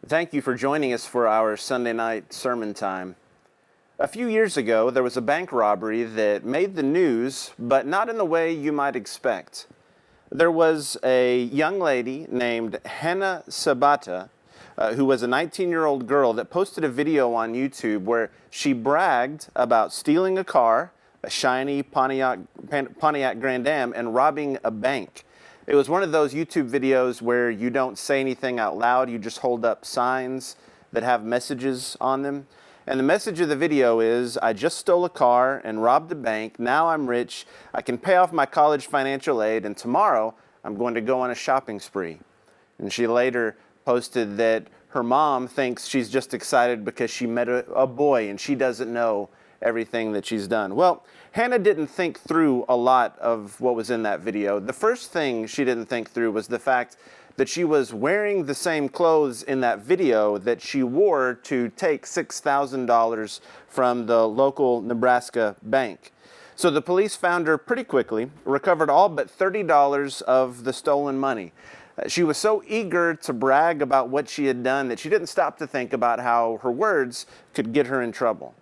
Thank you for joining us for our Sunday night sermon time. A few years ago, there was a bank robbery that made the news, but not in the way you might expect. There was a young lady named Hannah Sabata, who was a 19-year-old girl that posted a video on YouTube where she bragged about stealing a car, a shiny Pontiac Grand Am, and robbing a bank. It was one of those YouTube videos where you don't say anything out loud, you just hold up signs that have messages on them. And the message of the video is, I just stole a car and robbed a bank, now I'm rich, I can pay off my college financial aid, and tomorrow I'm going to go on a shopping spree. And she later posted that her mom thinks she's just excited because she met a boy and she doesn't know everything that she's done. Well, Hannah didn't think through a lot of what was in that video. The first thing she didn't think through was the fact that she was wearing the same clothes in that video that she wore to take $6,000 from the local Nebraska bank. So the police found her pretty quickly, recovered all but $30 of the stolen money. She was so eager to brag about what she had done that she didn't stop to think about how her words could get her in trouble.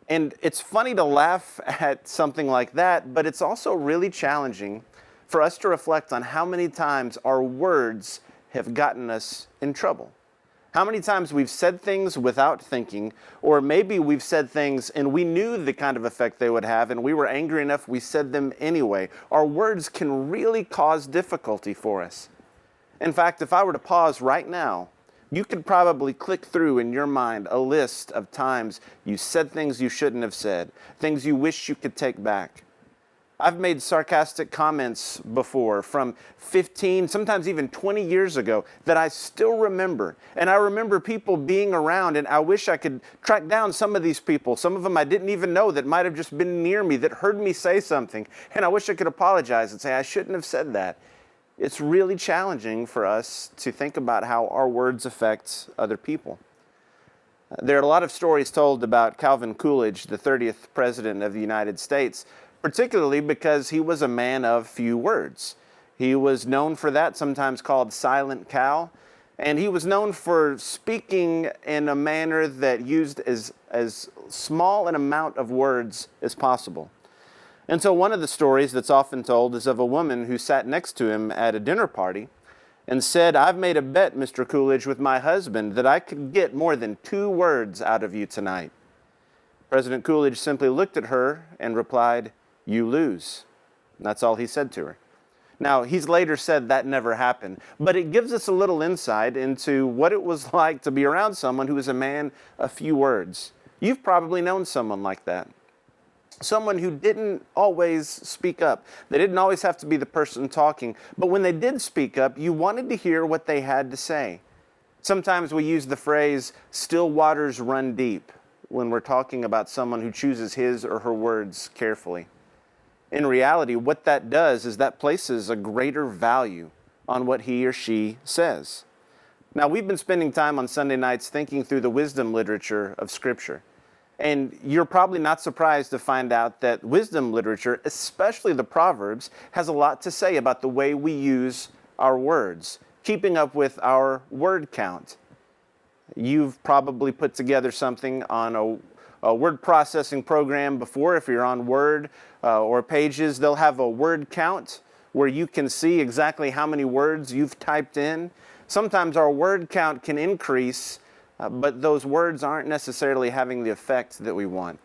And it's funny to laugh at something like that, but it's also really challenging for us to reflect on how many times our words have gotten us in trouble. How many times we've said things without thinking, or maybe we've said things and we knew the kind of effect they would have and we were angry enough we said them anyway. Our words can really cause difficulty for us. In fact, if I were to pause right now, you could probably click through in your mind a list of times you said things you shouldn't have said, things you wish you could take back. I've made sarcastic comments before from 15, sometimes even 20 years ago that I still remember. And I remember people being around, and I wish I could track down some of these people. Some of them I didn't even know that might have just been near me that heard me say something. And I wish I could apologize and say, I shouldn't have said that. It's really challenging for us to think about how our words affect other people. There are a lot of stories told about Calvin Coolidge, the 30th President of the United States, particularly because he was a man of few words. He was known for that, sometimes called Silent Cal, and he was known for speaking in a manner that used as small an amount of words as possible. And so one of the stories that's often told is of a woman who sat next to him at a dinner party and said, I've made a bet, Mr. Coolidge, with my husband that I could get more than 2 words out of you tonight. President Coolidge simply looked at her and replied, you lose. And that's all he said to her. Now, he's later said that never happened, but it gives us a little insight into what it was like to be around someone who was a man of few words. You've probably known someone like that. Someone who didn't always speak up. They didn't always have to be the person talking, but when they did speak up, you wanted to hear what they had to say. Sometimes we use the phrase, still waters run deep, when we're talking about someone who chooses his or her words carefully. In reality, what that does is that places a greater value on what he or she says. Now, we've been spending time on Sunday nights thinking through the wisdom literature of Scripture. And you're probably not surprised to find out that wisdom literature, especially the Proverbs, has a lot to say about the way we use our words, keeping up with our word count. You've probably put together something on a word processing program before. If you're on Word or Pages, they'll have a word count where you can see exactly how many words you've typed in. Sometimes our word count can increase, but those words aren't necessarily having the effect that we want.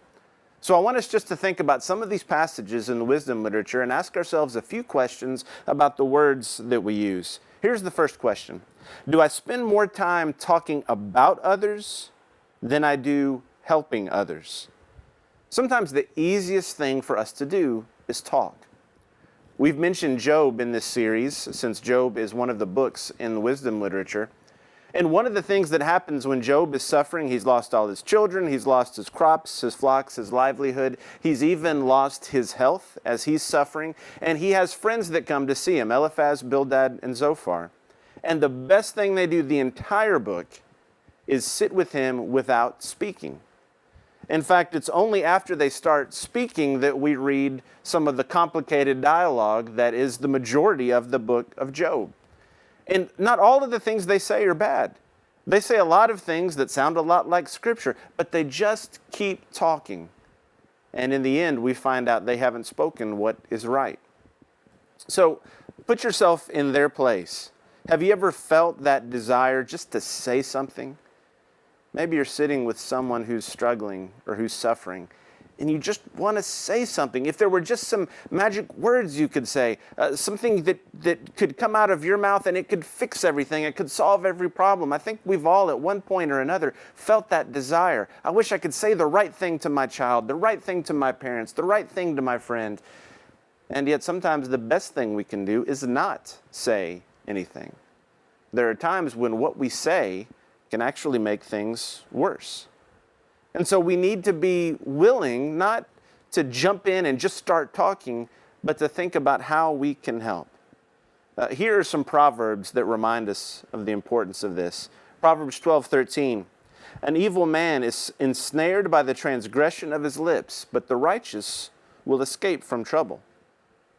So I want us just to think about some of these passages in the wisdom literature and ask ourselves a few questions about the words that we use. Here's the first question. Do I spend more time talking about others than I do helping others? Sometimes the easiest thing for us to do is talk. We've mentioned Job in this series, since Job is one of the books in the wisdom literature. And one of the things that happens when Job is suffering, he's lost all his children, he's lost his crops, his flocks, his livelihood. He's even lost his health as he's suffering. And he has friends that come to see him, Eliphaz, Bildad, and Zophar. And the best thing they do the entire book is sit with him without speaking. In fact, it's only after they start speaking that we read some of the complicated dialogue that is the majority of the book of Job. And not all of the things they say are bad. They say a lot of things that sound a lot like Scripture, but they just keep talking. And in the end, we find out they haven't spoken what is right. So put yourself in their place. Have you ever felt that desire just to say something? Maybe you're sitting with someone who's struggling or who's suffering, and you just want to say something. If there were just some magic words you could say, something that could come out of your mouth and it could fix everything, it could solve every problem. I think we've all at one point or another felt that desire. I wish I could say the right thing to my child, the right thing to my parents, the right thing to my friend. And yet sometimes the best thing we can do is not say anything. There are times when what we say can actually make things worse. And so we need to be willing not to jump in and just start talking, but to think about how we can help. Here are some proverbs that remind us of the importance of this. Proverbs 12:13. An evil man is ensnared by the transgression of his lips, but the righteous will escape from trouble.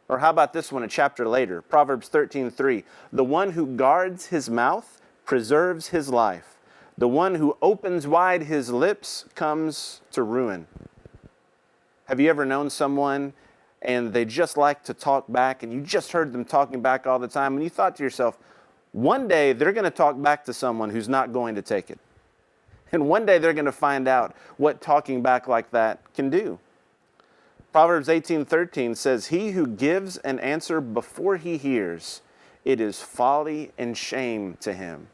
Or how about this one a chapter later? Proverbs 13:3. The one who guards his mouth preserves his life. The one who opens wide his lips comes to ruin. Have you ever known someone and they just like to talk back and you just heard them talking back all the time and you thought to yourself, one day they're going to talk back to someone who's not going to take it. And one day they're going to find out what talking back like that can do. Proverbs 18:13 says, he who gives an answer before he hears, it is folly and shame to him.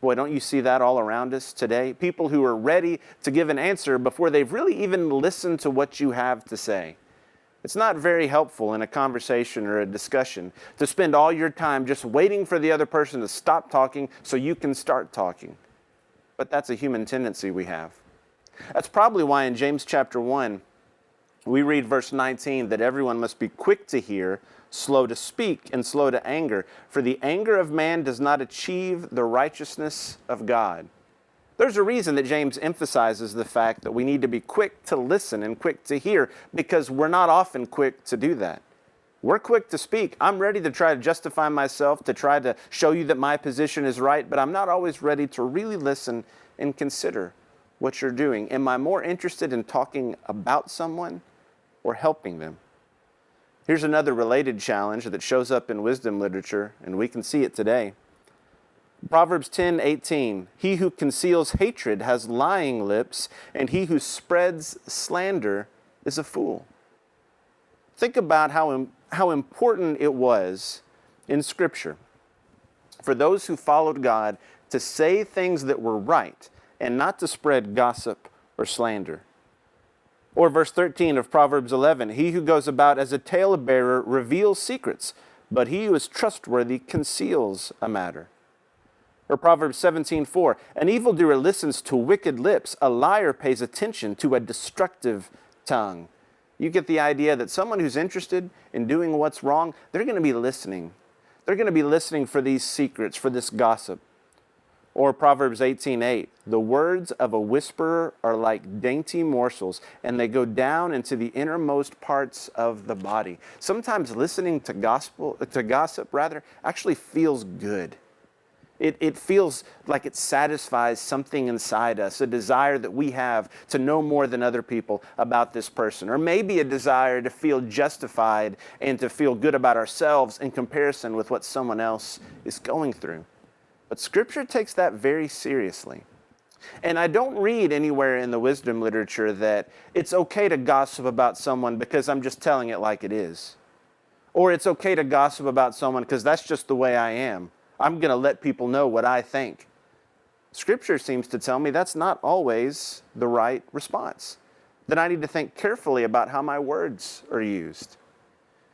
Boy, don't you see that all around us today? People who are ready to give an answer before they've really even listened to what you have to say. It's not very helpful in a conversation or a discussion to spend all your time just waiting for the other person to stop talking so you can start talking. But that's a human tendency we have. That's probably why in James chapter 1, we read verse 19 that everyone must be quick to hear, slow to speak, and slow to anger. For the anger of man does not achieve the righteousness of God. There's a reason that James emphasizes the fact that we need to be quick to listen and quick to hear, because we're not often quick to do that. We're quick to speak. I'm ready to try to justify myself, to try to show you that my position is right, but I'm not always ready to really listen and consider what you're doing. Am I more interested in talking about someone or helping them? Here's another related challenge that shows up in wisdom literature, and we can see it today. Proverbs 10:18, he who conceals hatred has lying lips, and he who spreads slander is a fool. Think about how important it was in Scripture for those who followed God to say things that were right and not to spread gossip or slander. Or verse 13 of Proverbs 11, he who goes about as a talebearer reveals secrets, but he who is trustworthy conceals a matter. Or Proverbs 17:4, an evildoer listens to wicked lips, a liar pays attention to a destructive tongue. You get the idea that someone who's interested in doing what's wrong, they're going to be listening. They're going to be listening for these secrets, for this gossip. Or Proverbs 18:8, the words of a whisperer are like dainty morsels, and they go down into the innermost parts of the body. Sometimes listening to gossip actually feels good. It feels like it satisfies something inside us, a desire that we have to know more than other people about this person, or maybe a desire to feel justified and to feel good about ourselves in comparison with what someone else is going through. But Scripture takes that very seriously. And I don't read anywhere in the wisdom literature that it's okay to gossip about someone because I'm just telling it like it is. Or it's okay to gossip about someone because that's just the way I am. I'm going to let people know what I think. Scripture seems to tell me that's not always the right response. That I need to think carefully about how my words are used.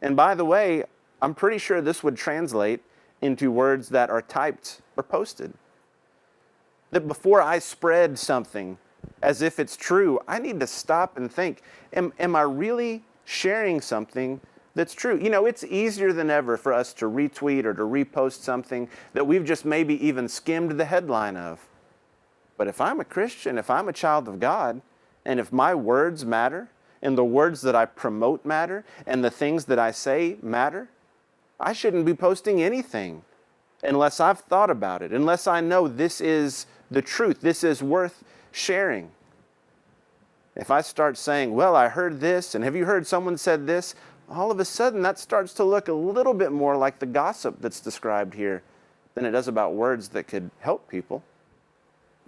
And by the way, I'm pretty sure this would translate into words that are typed or posted. That before I spread something as if it's true, I need to stop and think, am I really sharing something that's true? You know, it's easier than ever for us to retweet or to repost something that we've just maybe even skimmed the headline of. But if I'm a Christian, if I'm a child of God, and if my words matter, and the words that I promote matter, and the things that I say matter, I shouldn't be posting anything unless I've thought about it, unless I know this is the truth, this is worth sharing. If I start saying, well, I heard this, and have you heard someone said this? All of a sudden that starts to look a little bit more like the gossip that's described here than it does about words that could help people.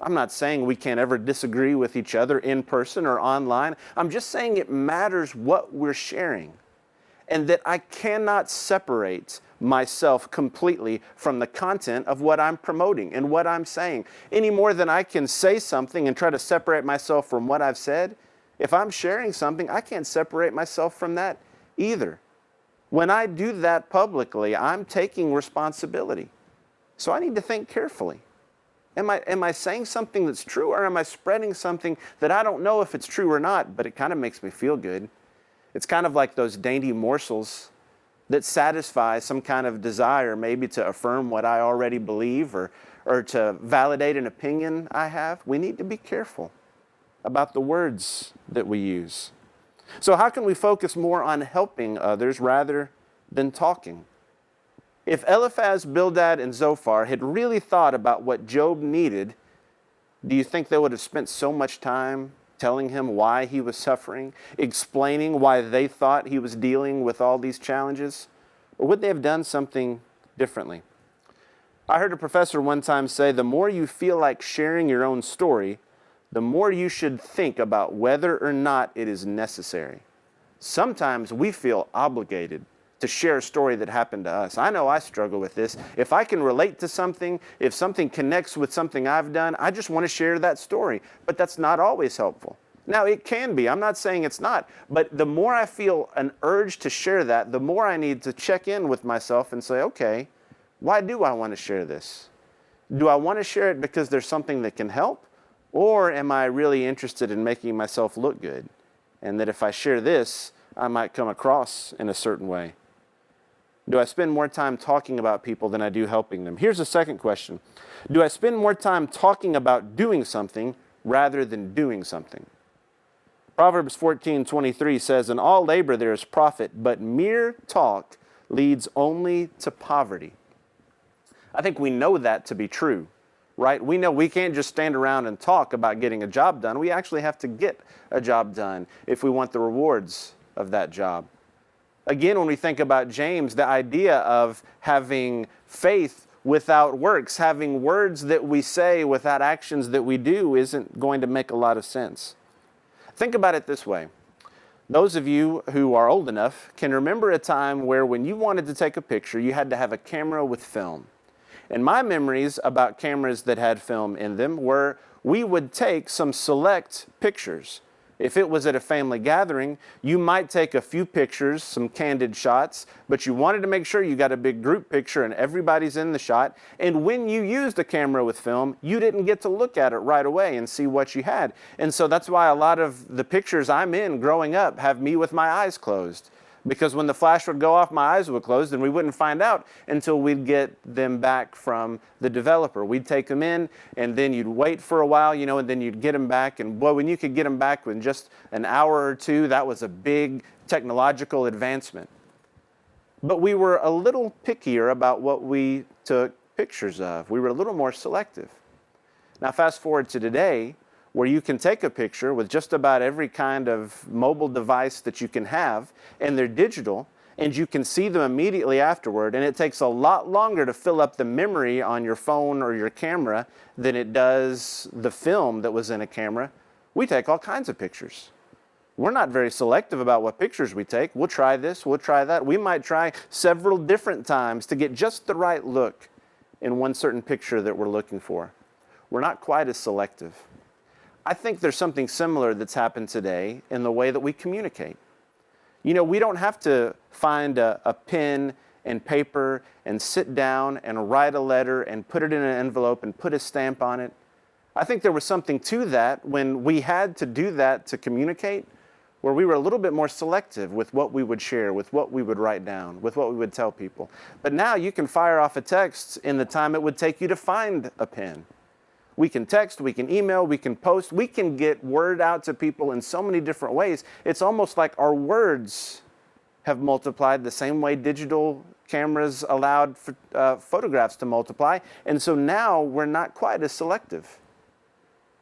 I'm not saying we can't ever disagree with each other in person or online. I'm just saying it matters what we're sharing, and that I cannot separate myself completely from the content of what I'm promoting and what I'm saying, any more than I can say something and try to separate myself from what I've said. If I'm sharing something, I can't separate myself from that either. When I do that publicly, I'm taking responsibility. So I need to think carefully. Am I saying something that's true, or am I spreading something that I don't know if it's true or not, but it kind of makes me feel good? It's kind of like those dainty morsels that satisfy some kind of desire, maybe to affirm what I already believe or to validate an opinion I have. We need to be careful about the words that we use. So how can we focus more on helping others rather than talking? If Eliphaz, Bildad, and Zophar had really thought about what Job needed, do you think they would have spent so much time telling him why he was suffering, explaining why they thought he was dealing with all these challenges? Or would they have done something differently? I heard a professor one time say, the more you feel like sharing your own story, the more you should think about whether or not it is necessary. Sometimes we feel obligated to share a story that happened to us. I know I struggle with this. If I can relate to something, if something connects with something I've done, I just want to share that story. But that's not always helpful. Now, it can be. I'm not saying it's not. But the more I feel an urge to share that, the more I need to check in with myself and say, okay, why do I want to share this? Do I want to share it because there's something that can help? Or am I really interested in making myself look good? And that if I share this, I might come across in a certain way. Do I spend more time talking about people than I do helping them? Here's a second question. Do I spend more time talking about doing something rather than doing something? Proverbs 14:23 says, in all labor there is profit, but mere talk leads only to poverty. I think we know that to be true, right? We know we can't just stand around and talk about getting a job done. We actually have to get a job done if we want the rewards of that job. Again, when we think about James, the idea of having faith without works, having words that we say without actions that we do, isn't going to make a lot of sense. Think about it this way. Those of you who are old enough can remember a time where when you wanted to take a picture, you had to have a camera with film. And my memories about cameras that had film in them were we would take some select pictures. If it was at a family gathering, you might take a few pictures, some candid shots, but you wanted to make sure you got a big group picture and everybody's in the shot. And when you used a camera with film, you didn't get to look at it right away and see what you had. And so that's why a lot of the pictures I'm in growing up have me with my eyes closed. Because when the flash would go off, my eyes would close, and we wouldn't find out until we'd get them back from the developer. We'd take them in, and then you'd wait for a while, and then you'd get them back. And boy, when you could get them back in just an hour or two, that was a big technological advancement. But we were a little pickier about what we took pictures of. We were a little more selective. Now, fast forward to today, where you can take a picture with just about every kind of mobile device that you can have, and they're digital, and you can see them immediately afterward, and it takes a lot longer to fill up the memory on your phone or your camera than it does the film that was in a camera. We take all kinds of pictures. We're not very selective about what pictures we take. We'll try this, we'll try that. We might try several different times to get just the right look in one certain picture that we're looking for. We're not quite as selective. I think there's something similar that's happened today in the way that we communicate. We don't have to find a pen and paper and sit down and write a letter and put it in an envelope and put a stamp on it. I think there was something to that when we had to do that to communicate, where we were a little bit more selective with what we would share, with what we would write down, with what we would tell people. But now you can fire off a text in the time it would take you to find a pen. We can text, we can email, we can post, we can get word out to people in so many different ways. It's almost like our words have multiplied the same way digital cameras allowed photographs to multiply, and so now we're not quite as selective.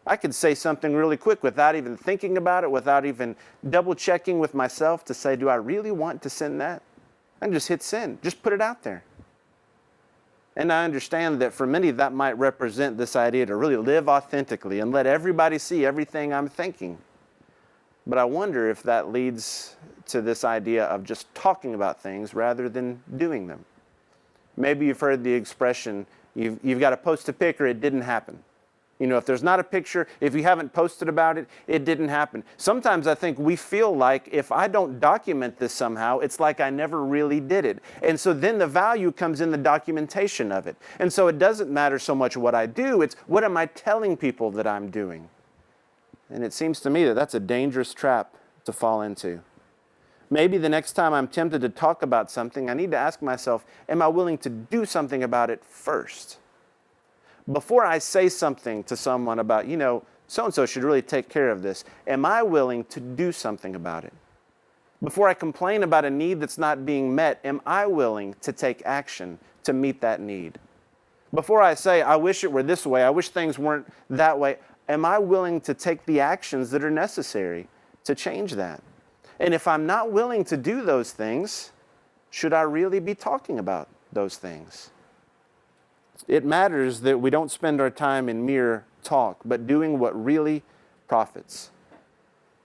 I could say something really quick without even thinking about it, without even double checking with myself to say, do I really want to send that? I can just hit send, just put it out there. And I understand that for many that might represent this idea to really live authentically and let everybody see everything I'm thinking. But I wonder if that leads to this idea of just talking about things rather than doing them. Maybe you've heard the expression, you've got to post a pic or it didn't happen. You know, if there's not a picture, if you haven't posted about it, it didn't happen. Sometimes I think we feel like if I don't document this somehow, it's like I never really did it. And so then the value comes in the documentation of it. And so it doesn't matter so much what I do, it's what am I telling people that I'm doing? And it seems to me that that's a dangerous trap to fall into. Maybe the next time I'm tempted to talk about something, I need to ask myself, am I willing to do something about it first? Before I say something to someone about, you know, so-and-so should really take care of this, am I willing to do something about it? Before I complain about a need that's not being met, am I willing to take action to meet that need? Before I say, I wish it were this way, I wish things weren't that way, am I willing to take the actions that are necessary to change that? And if I'm not willing to do those things, should I really be talking about those things? It matters that we don't spend our time in mere talk, but doing what really profits.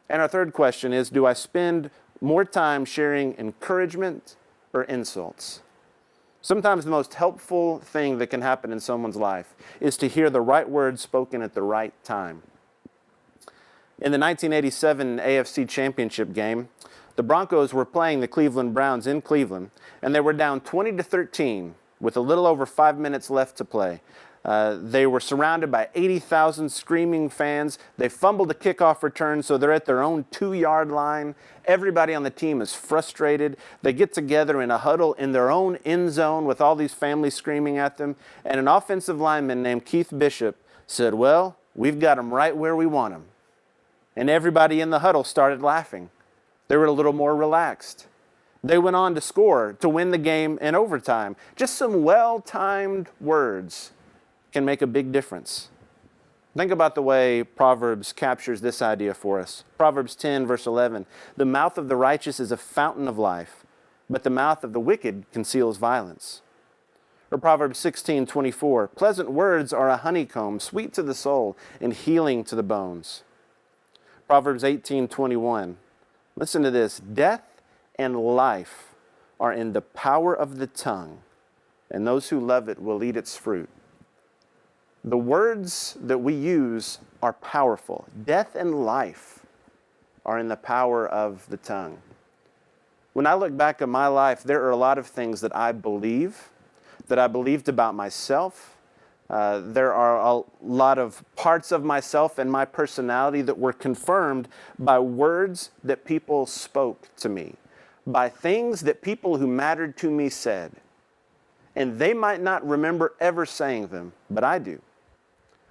And our third question is, do I spend more time sharing encouragement or insults? Sometimes the most helpful thing that can happen in someone's life is to hear the right words spoken at the right time. In the 1987 AFC Championship game, the Broncos were playing the Cleveland Browns in Cleveland, and they were down 20-13 with a little over 5 minutes left to play. They were surrounded by 80,000 screaming fans. They fumbled a kickoff return, so they're at their own 2-yard line. Everybody on the team is frustrated. They get together in a huddle in their own end zone with all these families screaming at them. And an offensive lineman named Keith Bishop said, well, we've got them right where we want them. And everybody in the huddle started laughing. They were a little more relaxed. They went on to score to win the game in overtime. Just some well-timed words can make a big difference. Think about the way Proverbs captures this idea for us. Proverbs 10, verse 11. The mouth of the righteous is a fountain of life, but the mouth of the wicked conceals violence. Or Proverbs 16:24. Pleasant words are a honeycomb, sweet to the soul and healing to the bones. Proverbs 18:21. Listen to this. Death and life are in the power of the tongue, and those who love it will eat its fruit. The words that we use are powerful. Death and life are in the power of the tongue. When I look back at my life, there are a lot of things that I believe, that I believed about myself. There are a lot of parts of myself and my personality that were confirmed by words that people spoke to me, by things that people who mattered to me said. And they might not remember ever saying them, but I do.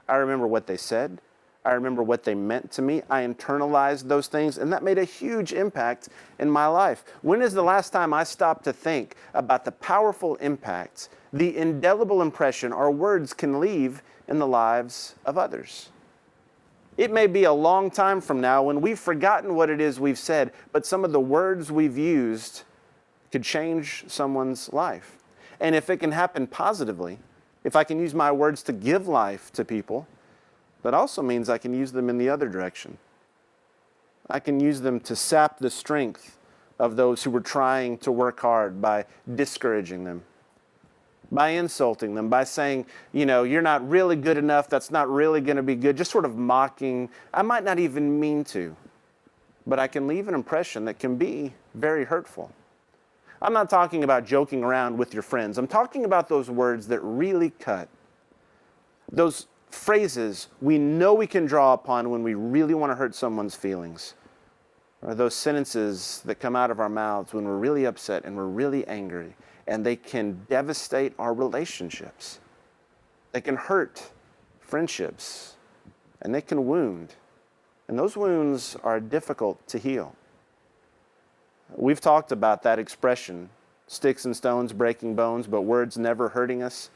I remember what they said. I remember what they meant to me. I internalized those things, and that made a huge impact in my life. When is the last time I stopped to think about the powerful impacts, the indelible impression our words can leave in the lives of others? It may be a long time from now when we've forgotten what it is we've said, but some of the words we've used could change someone's life. And if it can happen positively, if I can use my words to give life to people, that also means I can use them in the other direction. I can use them to sap the strength of those who were trying to work hard by discouraging them, by insulting them, by saying, you know, you're not really good enough, that's not really going to be good, just sort of mocking. I might not even mean to, but I can leave an impression that can be very hurtful. I'm not talking about joking around with your friends. I'm talking about those words that really cut. Those phrases we know we can draw upon when we really want to hurt someone's feelings. Or those sentences that come out of our mouths when we're really upset and we're really angry. And they can devastate our relationships. They can hurt friendships. And they can wound. And those wounds are difficult to heal. We've talked about that expression sticks and stones breaking bones, but words never hurting us.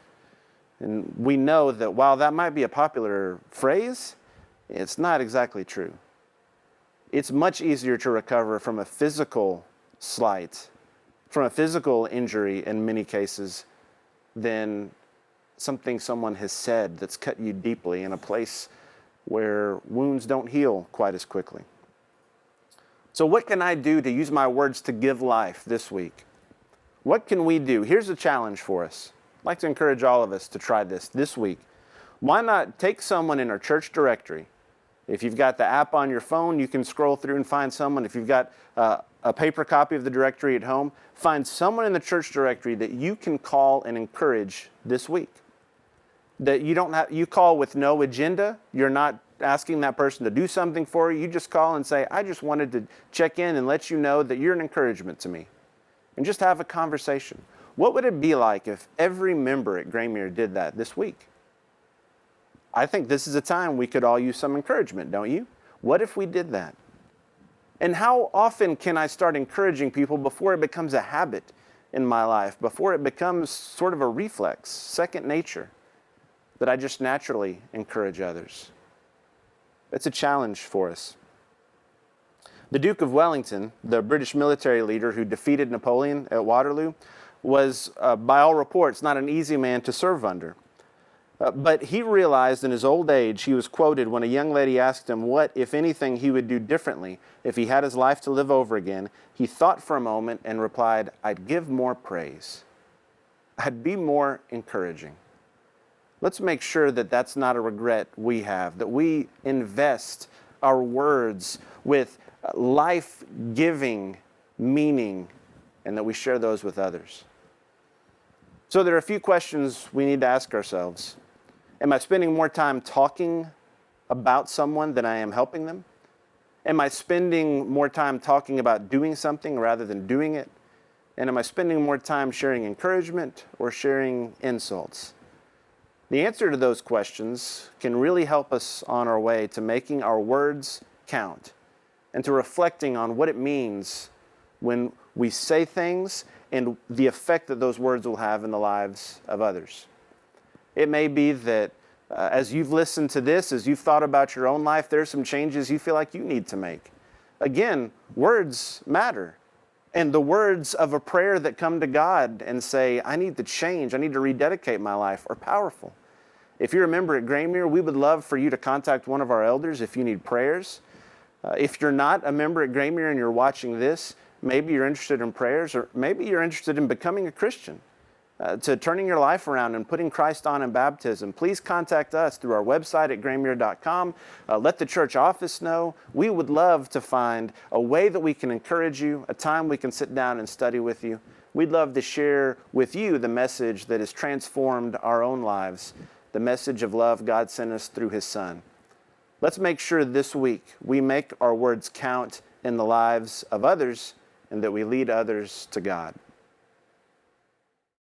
And we know that while that might be a popular phrase, it's not exactly true. It's much easier to recover from a physical slight, from a physical injury in many cases, than something someone has said that's cut you deeply in a place where wounds don't heal quite as quickly. So what can I do to use my words to give life this week? What can we do? Here's a challenge for us. I'd like to encourage all of us to try this week. Why not take someone in our church directory? If you've got the app on your phone, you can scroll through and find someone. If you've got a paper copy of the directory at home, find someone in the church directory that you can call and encourage this week. That you call with no agenda. You're not asking that person to do something for you. You just call and say, I just wanted to check in and let you know that you're an encouragement to me. And just have a conversation. What would it be like if every member at Graymere did that this week? I think this is a time we could all use some encouragement, don't you? What if we did that? And how often can I start encouraging people before it becomes a habit in my life, before it becomes sort of a reflex, second nature, that I just naturally encourage others? It's a challenge for us. The Duke of Wellington, the British military leader who defeated Napoleon at Waterloo, was, by all reports, not an easy man to serve under. But he realized in his old age, he was quoted when a young lady asked him what, if anything, he would do differently if he had his life to live over again. He thought for a moment and replied, I'd give more praise. I'd be more encouraging. Let's make sure that that's not a regret we have, that we invest our words with life-giving meaning and that we share those with others. So there are a few questions we need to ask ourselves. Am I spending more time talking about someone than I am helping them? Am I spending more time talking about doing something rather than doing it? And am I spending more time sharing encouragement or sharing insults? The answer to those questions can really help us on our way to making our words count and to reflecting on what it means when we say things and the effect that those words will have in the lives of others. It may be that as you've listened to this, as you've thought about your own life, there's some changes you feel like you need to make. Again, words matter. And the words of a prayer that come to God and say, I need to change, I need to rededicate my life, are powerful. If you're a member at Graymere, we would love for you to contact one of our elders if you need prayers. If you're not a member at Graymere and you're watching this, maybe you're interested in prayers, or maybe you're interested in becoming a Christian, to turning your life around and putting Christ on in baptism. Please contact us through our website at graymere.com. Let the church office know. We would love to find a way that we can encourage you, a time we can sit down and study with you. We'd love to share with you the message that has transformed our own lives, the message of love God sent us through His Son. Let's make sure this week we make our words count in the lives of others and that we lead others to God.